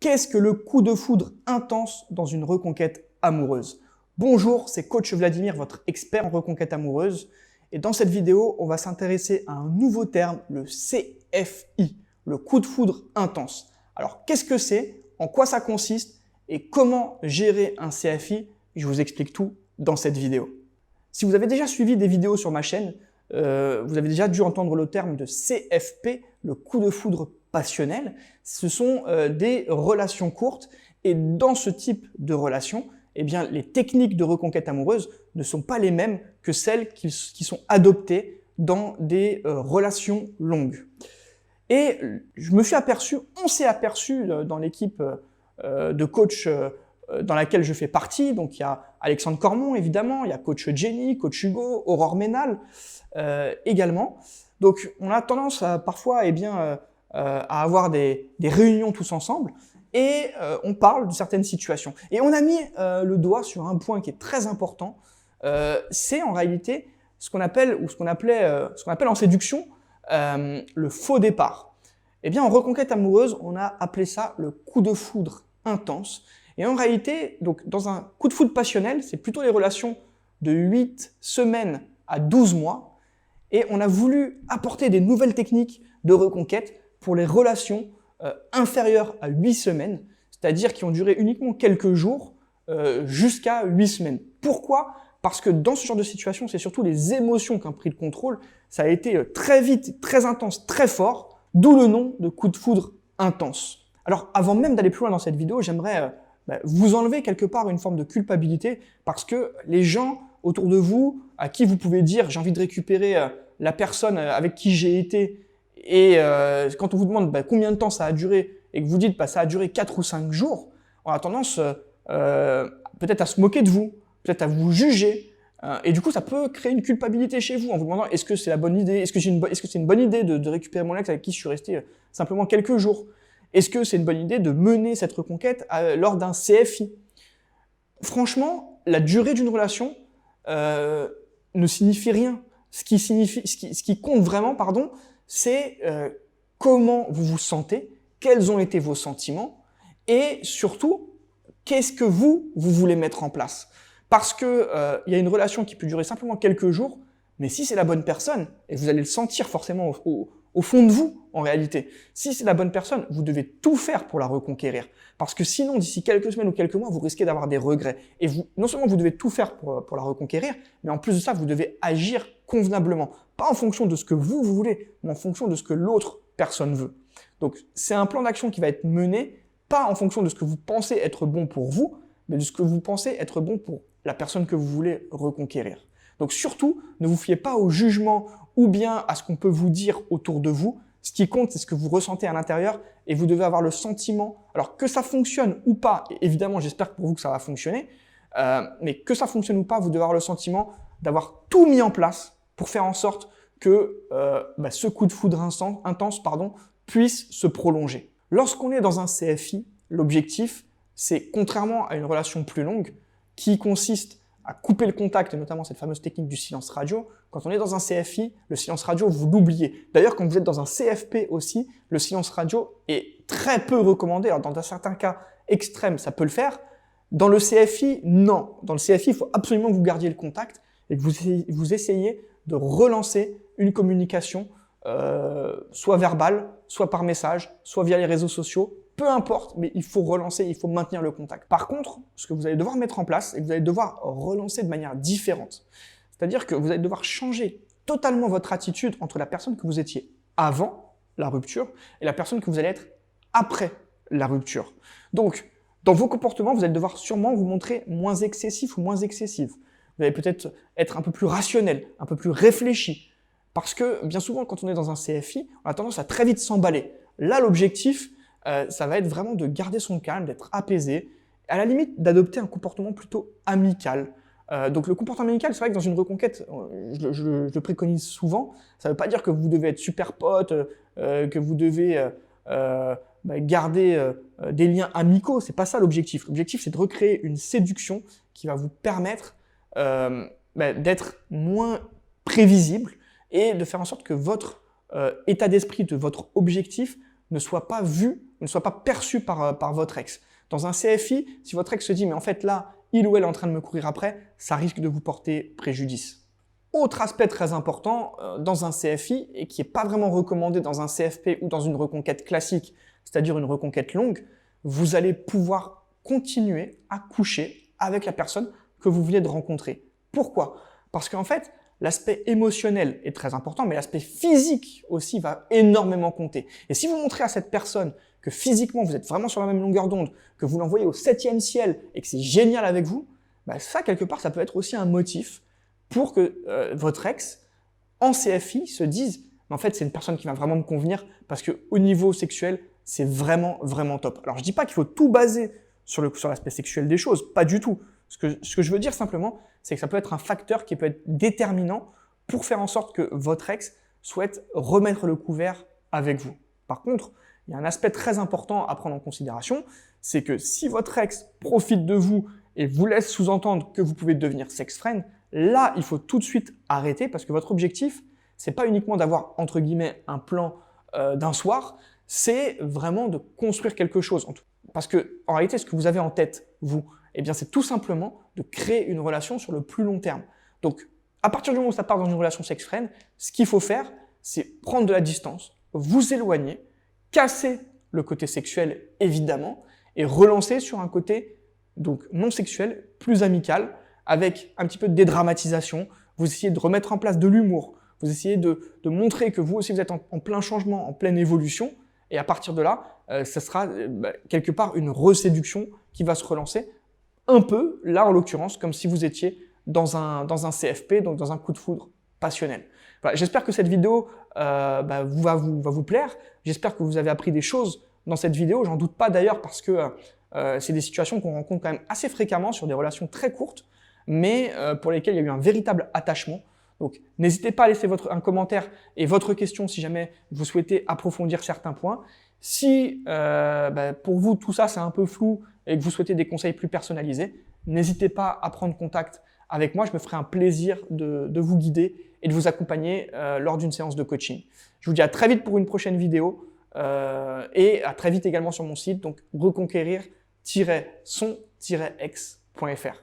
qu'est-ce que le coup de foudre intense dans une reconquête amoureuse? Bonjour, c'est Coach Vladimir, votre expert en reconquête amoureuse. Et dans cette vidéo, on va s'intéresser à un nouveau terme, le CFI, le coup de foudre intense. Alors, qu'est-ce que c'est? En quoi ça consiste? Et comment gérer un CFI? Je vous explique tout dans cette vidéo. Si vous avez déjà suivi des vidéos sur ma chaîne, vous avez déjà dû entendre le terme de CFP, le coup de foudre passionnel. Ce sont des relations courtes et dans ce type de relations, eh bien, les techniques de reconquête amoureuse ne sont pas les mêmes que celles qui sont adoptées dans des relations longues. Et on s'est aperçu dans l'équipe de coach dans laquelle je fais partie. Donc il y a Alexandre Cormon évidemment, il y a coach Jenny, coach Hugo, Aurore Ménal également. Donc on a tendance parfois à avoir des réunions tous ensemble et on parle de certaines situations. Et on a mis le doigt sur un point qui est très important, c'est en réalité ce qu'on appelle en séduction le faux départ. Eh bien en reconquête amoureuse, on a appelé ça le coup de foudre intense. Et en réalité, donc dans un coup de foudre passionnel, c'est plutôt les relations de 8 semaines à 12 mois. Et on a voulu apporter des nouvelles techniques de reconquête pour les relations inférieures à 8 semaines, c'est-à-dire qui ont duré uniquement quelques jours jusqu'à 8 semaines. Pourquoi? Parce que dans ce genre de situation, c'est surtout les émotions qui ont pris le contrôle. Ça a été très vite, très intense, très fort, d'où le nom de coup de foudre intense. Alors avant même d'aller plus loin dans cette vidéo, j'aimerais vous enlever quelque part une forme de culpabilité parce que les gens autour de vous, à qui vous pouvez dire j'ai envie de récupérer la personne avec qui j'ai été et quand on vous demande combien de temps ça a duré et que vous dites ça a duré 4 ou 5 jours, on a tendance peut-être à se moquer de vous, peut-être à vous juger et du coup ça peut créer une culpabilité chez vous en vous demandant est-ce que c'est la bonne idée, est-ce que c'est une bonne idée de récupérer mon ex avec qui je suis resté simplement quelques jours? Est-ce que c'est une bonne idée de mener cette reconquête lors d'un CFI? Franchement, la durée d'une relation ne signifie rien. Ce qui compte vraiment, c'est comment vous vous sentez, quels ont été vos sentiments et surtout, qu'est-ce que vous voulez mettre en place. Parce que y a une relation qui peut durer simplement quelques jours, mais si c'est la bonne personne, et vous allez le sentir forcément au fond de vous, en réalité. Si c'est la bonne personne, vous devez tout faire pour la reconquérir. Parce que sinon, d'ici quelques semaines ou quelques mois, vous risquez d'avoir des regrets. Et non seulement vous devez tout faire pour la reconquérir, mais en plus de ça, vous devez agir convenablement. Pas en fonction de ce que vous voulez, mais en fonction de ce que l'autre personne veut. Donc, c'est un plan d'action qui va être mené, pas en fonction de ce que vous pensez être bon pour vous, mais de ce que vous pensez être bon pour la personne que vous voulez reconquérir. Donc surtout, ne vous fiez pas au jugement ou bien à ce qu'on peut vous dire autour de vous. Ce qui compte, c'est ce que vous ressentez à l'intérieur et vous devez avoir le sentiment, alors que ça fonctionne ou pas, et évidemment j'espère pour vous que ça va fonctionner, mais que ça fonctionne ou pas, vous devez avoir le sentiment d'avoir tout mis en place pour faire en sorte que ce coup de foudre intense puisse se prolonger. Lorsqu'on est dans un CFI, l'objectif, c'est contrairement à une relation plus longue qui consiste à couper le contact, et notamment cette fameuse technique du silence radio. Quand on est dans un CFI, le silence radio, vous l'oubliez. D'ailleurs, quand vous êtes dans un CFP aussi, le silence radio est très peu recommandé. Alors, dans certains cas extrêmes, ça peut le faire. Dans le CFI, non. Dans le CFI, il faut absolument que vous gardiez le contact et que vous essayiez de relancer une communication, soit verbale, soit par message, soit via les réseaux sociaux. Peu importe, mais il faut relancer, il faut maintenir le contact. Par contre, ce que vous allez devoir mettre en place, c'est que vous allez devoir relancer de manière différente. C'est-à-dire que vous allez devoir changer totalement votre attitude entre la personne que vous étiez avant la rupture et la personne que vous allez être après la rupture. Donc, dans vos comportements, vous allez devoir sûrement vous montrer moins excessif ou moins excessive. Vous allez peut-être être un peu plus rationnel, un peu plus réfléchi. Parce que bien souvent, quand on est dans un CFI, on a tendance à très vite s'emballer. Là, l'objectif, ça va être vraiment de garder son calme, d'être apaisé, à la limite d'adopter un comportement plutôt amical. Donc le comportement amical, c'est vrai que dans une reconquête, je le préconise souvent, ça ne veut pas dire que vous devez être super potes, que vous devez garder des liens amicaux, c'est pas ça l'objectif. L'objectif, c'est de recréer une séduction qui va vous permettre d'être moins prévisible et de faire en sorte que votre état d'esprit, de votre objectif, ne soit pas vu ne soit pas perçu par votre ex. Dans un CFI, si votre ex se dit « mais en fait là, il ou elle est en train de me courir après », ça risque de vous porter préjudice. Autre aspect très important dans un CFI et qui n'est pas vraiment recommandé dans un CFP ou dans une reconquête classique, c'est-à-dire une reconquête longue, vous allez pouvoir continuer à coucher avec la personne que vous venez de rencontrer. Pourquoi? Parce qu'en fait, l'aspect émotionnel est très important, mais l'aspect physique aussi va énormément compter. Et si vous montrez à cette personne que physiquement vous êtes vraiment sur la même longueur d'onde, que vous l'envoyez au 7e ciel et que c'est génial avec vous, bah ça quelque part ça peut être aussi un motif pour que votre ex en CFI se dise en fait c'est une personne qui va vraiment me convenir parce qu'au niveau sexuel c'est vraiment top. Alors je dis pas qu'il faut tout baser sur l'aspect sexuel des choses, pas du tout. Ce que je veux dire simplement, c'est que ça peut être un facteur qui peut être déterminant pour faire en sorte que votre ex souhaite remettre le couvert avec vous. Par contre, il y a un aspect très important à prendre en considération, c'est que si votre ex profite de vous et vous laisse sous-entendre que vous pouvez devenir sex-friend, là, il faut tout de suite arrêter parce que votre objectif, c'est pas uniquement d'avoir, entre guillemets, un plan d'un soir, c'est vraiment de construire quelque chose. Parce que, en réalité, ce que vous avez en tête, vous, eh bien, c'est tout simplement de créer une relation sur le plus long terme. Donc, à partir du moment où ça part dans une relation sex-friend, ce qu'il faut faire, c'est prendre de la distance, vous éloigner, casser le côté sexuel, évidemment, et relancer sur un côté donc non sexuel, plus amical, avec un petit peu de dédramatisation. Vous essayez de remettre en place de l'humour, vous essayez de montrer que vous aussi vous êtes en plein changement, en pleine évolution, et à partir de là, ça sera quelque part une reséduction qui va se relancer un peu, là en l'occurrence, comme si vous étiez dans un CFP, donc dans un coup de foudre passionnel. Voilà, j'espère que cette vidéo va vous plaire. J'espère que vous avez appris des choses dans cette vidéo. J'en doute pas d'ailleurs parce que c'est des situations qu'on rencontre quand même assez fréquemment sur des relations très courtes, mais pour lesquelles il y a eu un véritable attachement. Donc n'hésitez pas à laisser un commentaire et votre question si jamais vous souhaitez approfondir certains points. Si pour vous tout ça c'est un peu flou et que vous souhaitez des conseils plus personnalisés, n'hésitez pas à prendre contact avec moi. Je me ferai un plaisir de vous guider et de vous accompagner lors d'une séance de coaching. Je vous dis à très vite pour une prochaine vidéo et à très vite également sur mon site, donc reconquérir-son-ex.fr.